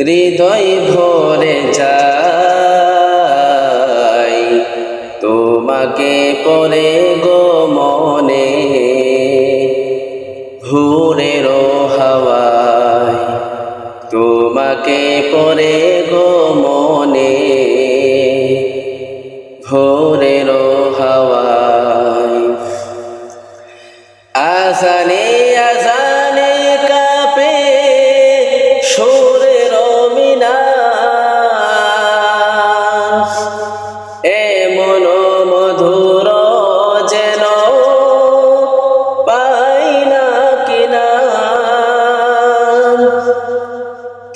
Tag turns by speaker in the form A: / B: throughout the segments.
A: হৃদয় ভরে যায় তোমাকে পরে গো মনে ভোরের হাওয়ায় তোমাকে পরে গো মনে ভোরের হাওয়ায় আজানে আজানে কাঁপে সুরের মিনার এমন মধুর যেন পাই না কিনার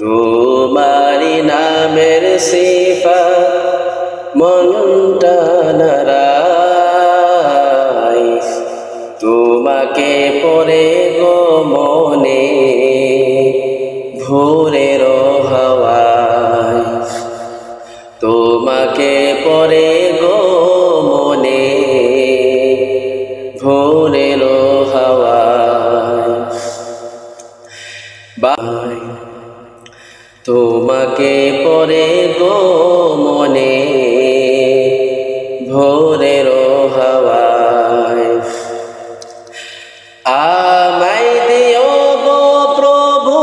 A: তোমারি নামের সিফাত মনটা নারায় তোমাকে পরে গো মনে ভোরের হাওয়ায় তোমাকে পরে গো মনে ভোরের হাওয়ায় বাই তোমাকে পরে গো মনে ভোরের হাওয়ায় আমায় দিও গো প্রভু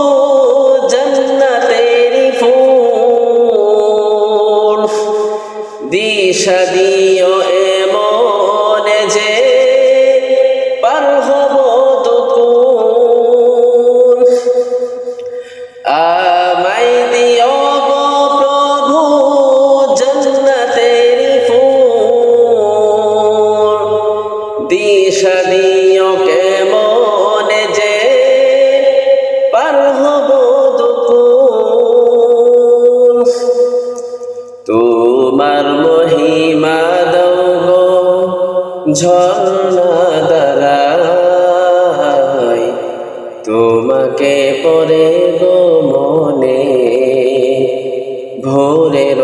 A: জান্নাতের ফুল দিশা দিও এমন যে পার হব দুকুল আমায় দিও গো প্রভু জান্নাতের ফুল দিশা দিও কেমন যে পার হব দুকুল তোমার মহিমা দাও গো ঝর্ণা দ্বারায় তোমাকে পরে গো মনে ভোরের